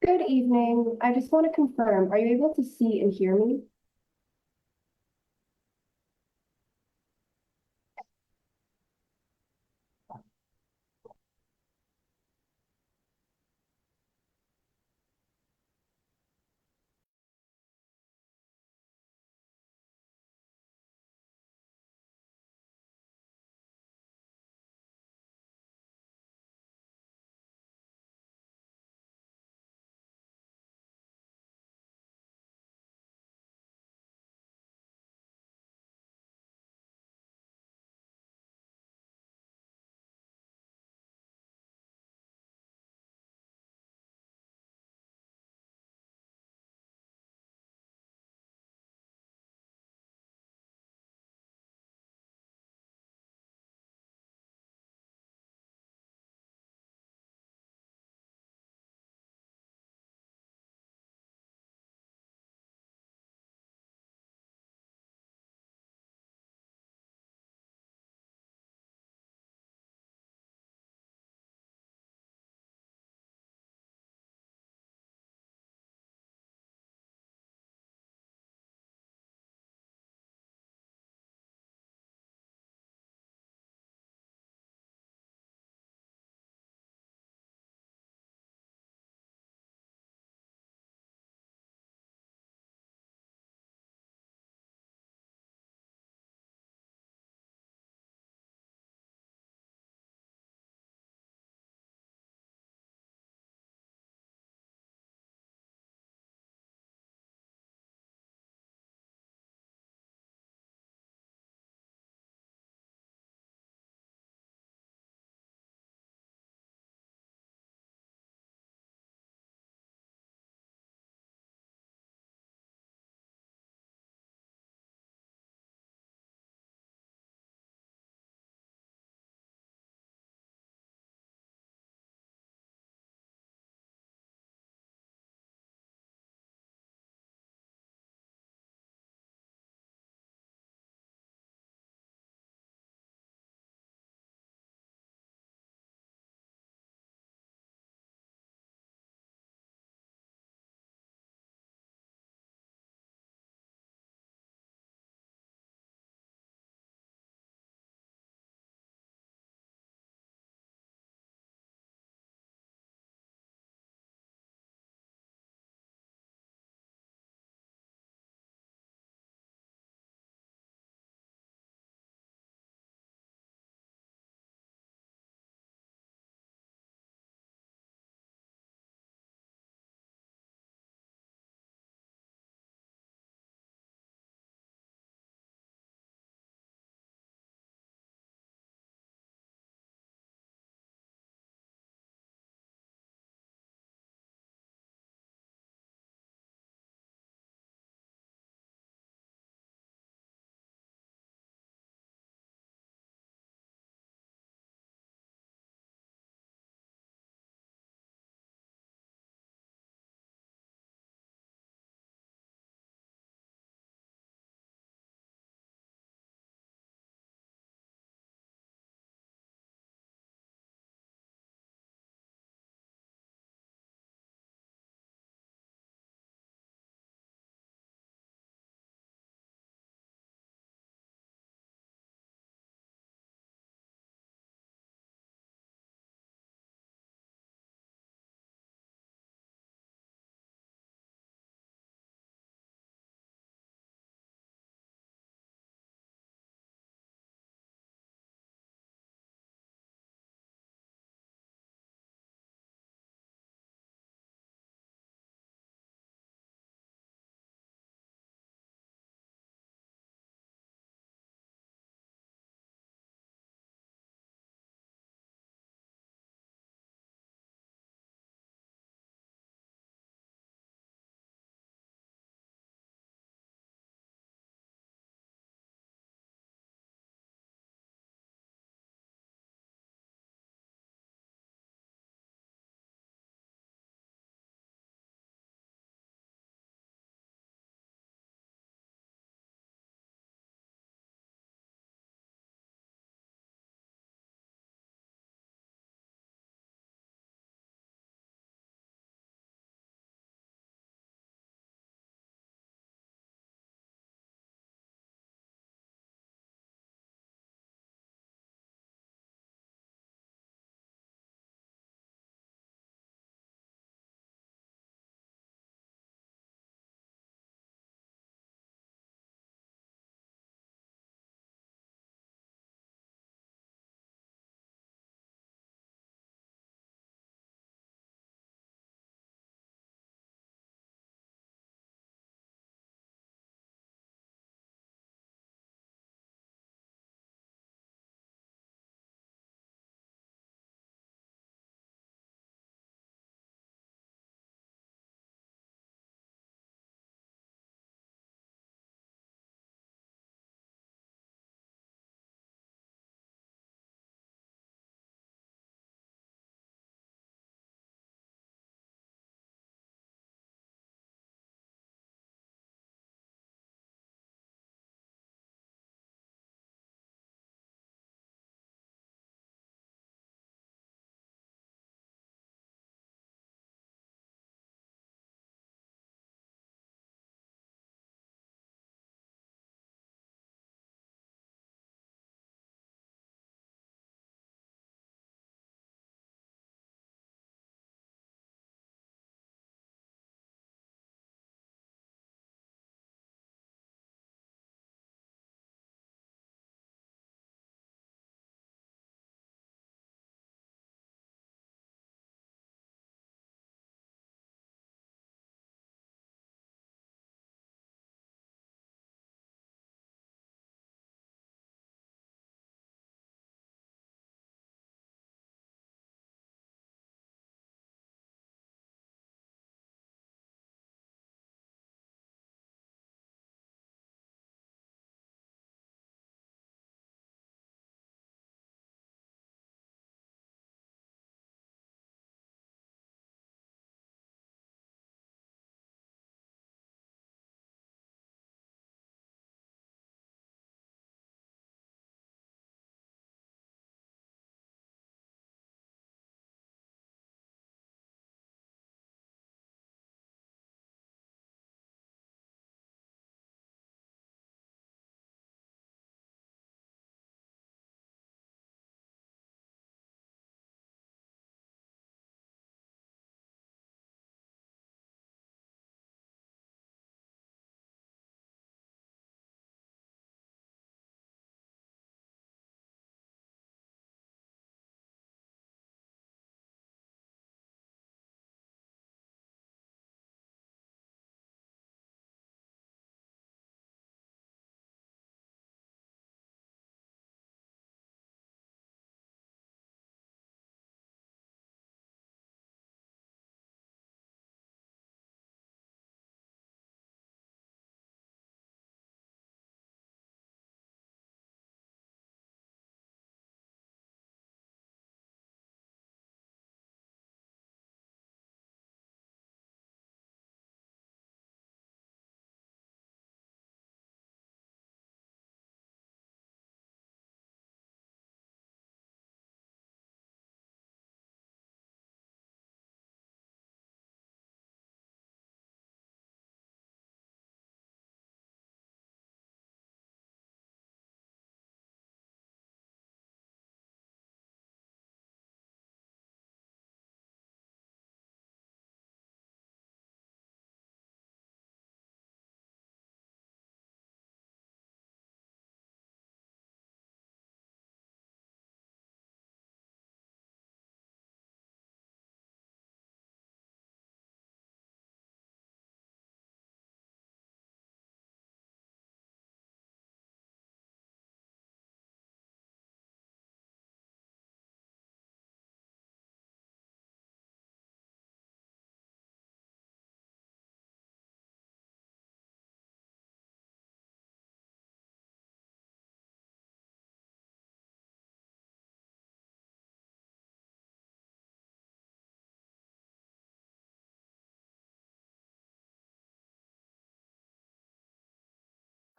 Good evening. I just want to confirm, are you able to see and hear me?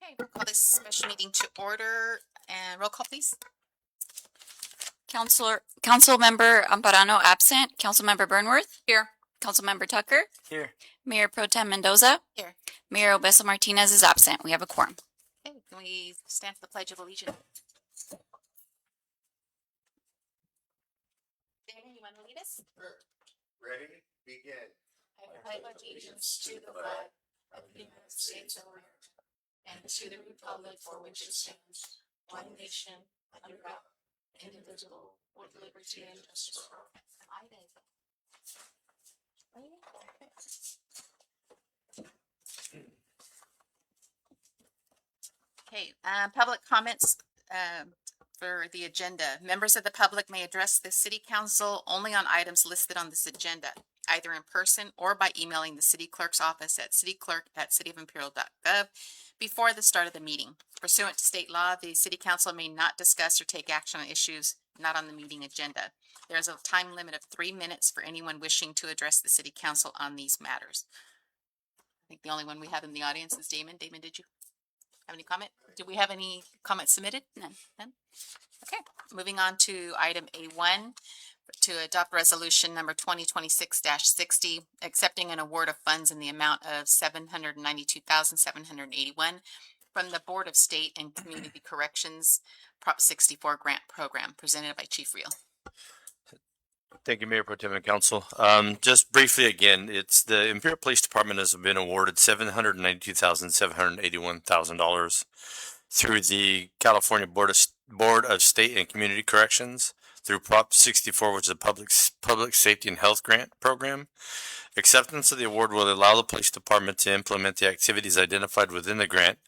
Okay, we'll call this special meeting to order and roll call, please. Councilmember Amparano absent. Councilmember Burnworth. Here. Councilmember Tucker. Here. Mayor Pro Tem Mendoza. Here. Mayor Obesa Martinez is absent. We have a quorum. Okay, can we stand for the Pledge of Allegiance? Damon, you want to lead us? Sure. Ready? Begin. I pledge allegiance to the flag of the United States of America and to the republic for which it stands, one nation, under God, indivisible, with liberty and justice for all. Okay, public comments for the agenda. Members of the public may address the city council only on items listed on this agenda, either in person or by emailing the city clerk's office at cityclerk@cityofimperial.gov before the start of the meeting. Pursuant to state law, the city council may not discuss or take action on issues not on the meeting agenda. There is a time limit of 3 minutes for anyone wishing to address the city council on these matters. I think the only one we have in the audience is Damon. Damon, did you have any comment? Do we have any comments submitted? None. Okay, moving on to item A1, to adopt resolution number 2026-60, accepting an award of funds in the amount of $792,781 from the Board of State and Community Corrections Prop 64 grant program, presented by Chief Reel. Thank you, Mayor Pro Tem and Council. Just briefly again, it's the Imperial Police Department has been awarded $792,781,000 through the California Board of State and Community Corrections through Prop 64, which is a public safety and health grant program. Acceptance of the award will allow the police department to implement the activities identified within the grant,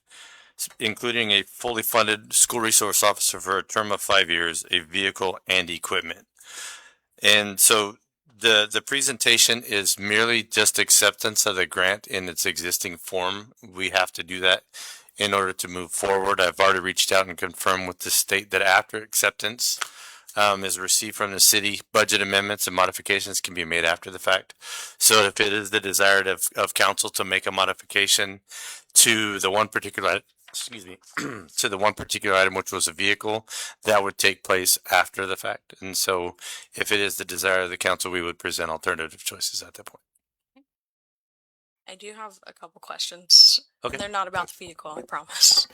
including a fully funded school resource officer for a term of 5 years, a vehicle, and equipment. And so the presentation is merely just acceptance of the grant in its existing form. We have to do that in order to move forward. I've already reached out and confirmed with the state that after acceptance is received from the city, budget amendments and modifications can be made after the fact. So if it is the desire of council to make a modification to the one particular to the one particular item, which was a vehicle, that would take place after the fact. And so if it is the desire of the council, we would present alternative choices at that point. I do have a couple questions. Okay. They're not about the vehicle, I promise.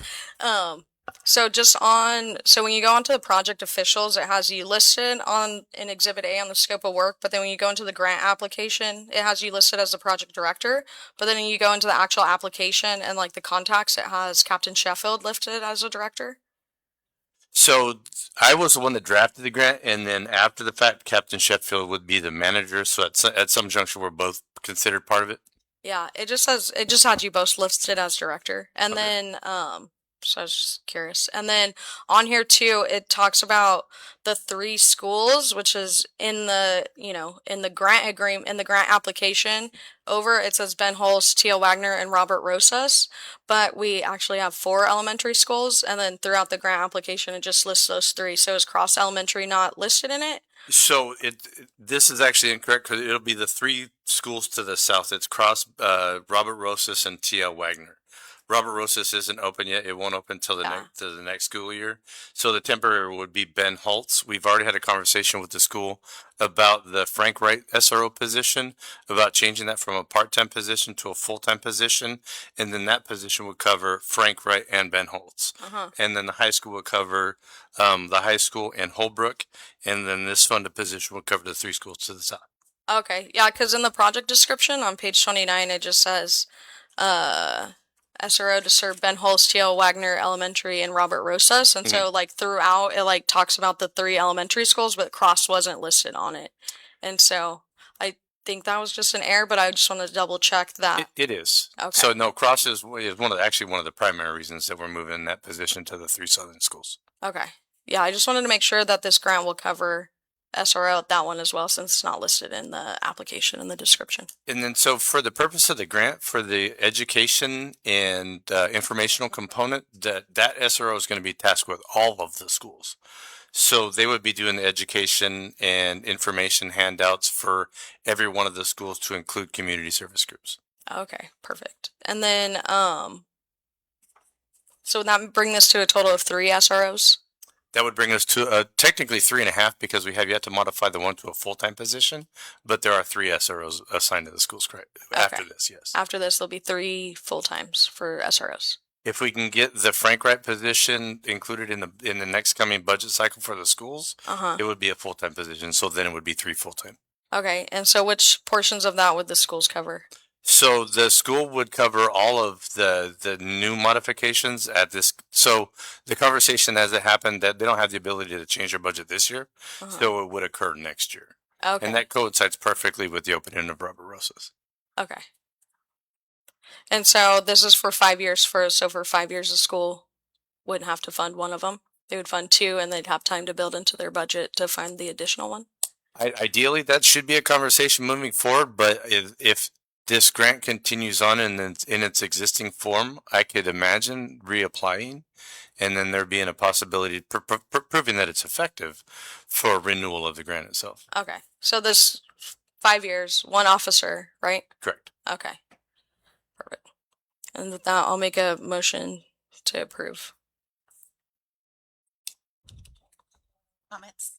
So when you go onto the project officials, it has you listed on in Exhibit A on the scope of work, but then when you go into the grant application, it has you listed as the project director. But then when you go into the actual application and like the contacts, it has Captain Sheffield listed as a director. So I was the one that drafted the grant, and then after the fact, Captain Sheffield would be the manager. So at some juncture, we're both considered part of it. Yeah, it just had you both listed as director. And Okay. then so I was just curious. And then on here too, it talks about the 3 schools, which is in the, in the grant agreement, in the grant application over, it says Ben Holst, Tia Wagner, and Robert Rosas, but we actually have 4 elementary schools. And then throughout the grant application, it just lists those 3. So is Cross Elementary not listed in it? So this is actually incorrect because it'll be the 3 schools to the south. It's Cross, Robert Rosas, and Tia Wagner. Robert Rosas isn't open yet. It won't open till the next school year. So the temporary would be Ben Holtz. We've already had a conversation with the school about the Frank Wright SRO position, about changing that from a part-time position to a full-time position. And then that position would cover Frank Wright and Ben Holtz. And then the high school would cover the high school and Holbrook. And then this funded position would cover the 3 schools to the south. Okay, yeah, because in the project description on page 29, it just says SRO to serve Ben Holst, Tia Wagner Elementary, and Robert Rosas. And so like throughout, it like talks about the 3 elementary schools, but Cross wasn't listed on it. And so I think that was just an error, but I just wanted to double check that. It is. Okay. So no, Cross is one of the primary reasons that we're moving that position to the 3 southern schools. Okay. Yeah, I just wanted to make sure that this grant will cover SRO at that one as well, since it's not listed in the application in the description. And then so for the purpose of the grant, for the education and informational component, that SRO is going to be tasked with all of the schools. So they would be doing the education and information handouts for every one of the schools to include community service groups. Okay, perfect. And then So would that bring this to a total of 3 SROs? That would bring us to technically 3.5 because we have yet to modify the one to a full-time position, but there are 3 SROs assigned to the schools after this, yes. After this, there'll be 3 full-times for SROs. If we can get the Frank Wright position included in the next coming budget cycle for the schools, Uh-huh. it would be a full-time position. So then it would be 3 full-time. Okay, and so which portions of that would the schools cover? So the school would cover all of the new modifications at this. So the conversation as it happened that they don't have the ability to change their budget this year, Uh-huh. so it would occur next year. Okay. And that coincides perfectly with the opening of Robert Rosa's. Okay. And so this is for 5 years so for 5 years the school wouldn't have to fund one of them. They would fund 2 and they'd have time to build into their budget to fund the additional one. Ideally, that should be a conversation moving forward, but if this grant continues on in its existing form, I could imagine reapplying and then there being a possibility proving that it's effective for renewal of the grant itself. Okay. So this 5 years, 1 officer, right? Correct. Okay. Perfect. And with that, I'll make a motion to approve. Comments?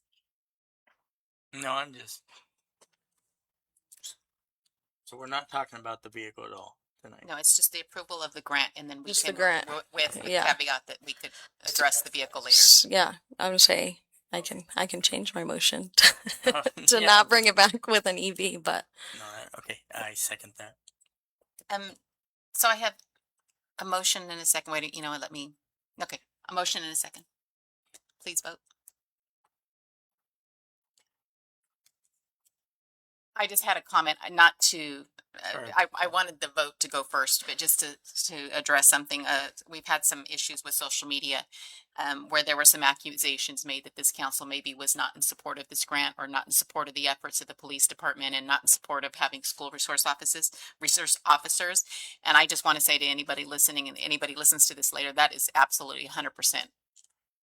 No, I'm just. So we're not talking about the vehicle at all tonight. No, it's just the approval of the grant and then we Just the can, grant. with the Yeah. caveat that we could address the vehicle later. Yeah, I would say I can change my motion to Yeah. not bring it back with an EV, but No, okay, I second that. So I have a motion and a second. Wait, you know what, okay, a motion and a second. Please vote. I just had a comment, not to, Sorry. I wanted the vote to go first, but just to address something. We've had some issues with social media where there were some accusations made that this council maybe was not in support of this grant or not in support of the efforts of the police department and not in support of having school resource officers. And I just want to say to anybody listening and anybody listens to this later, that is absolutely 100%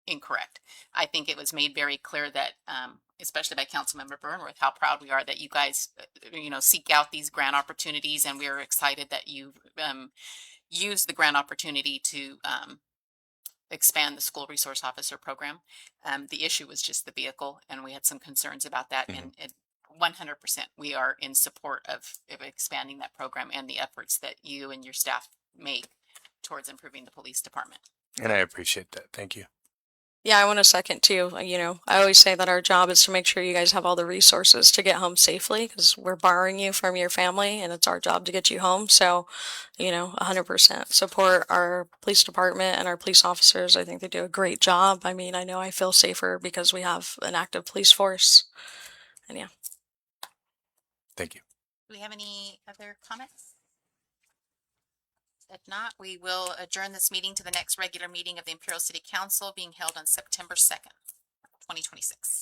incorrect. I think it was made very clear that, especially by Councilmember Burnworth, how proud we are that you guys, seek out these grant opportunities, and we're excited that you use the grant opportunity to expand the school resource officer program. The issue was just the vehicle, and we had some concerns about that. Mhm. And 100%, we are in support of expanding that program and the efforts that you and your staff make towards improving the police department. And I appreciate that. Thank you. yeah, I want a second too. I always say that our job is to make sure you guys have all the resources to get home safely because we're borrowing you from your family and it's our job to get you home. So, 100% support our police department and our police officers. I think they do a great job. I mean, I know I feel safer because we have an active police force. And yeah. Thank you. Do we have any other comments? If not, we will adjourn this meeting to the next regular meeting of the Imperial City Council being held on September 2nd, 2026.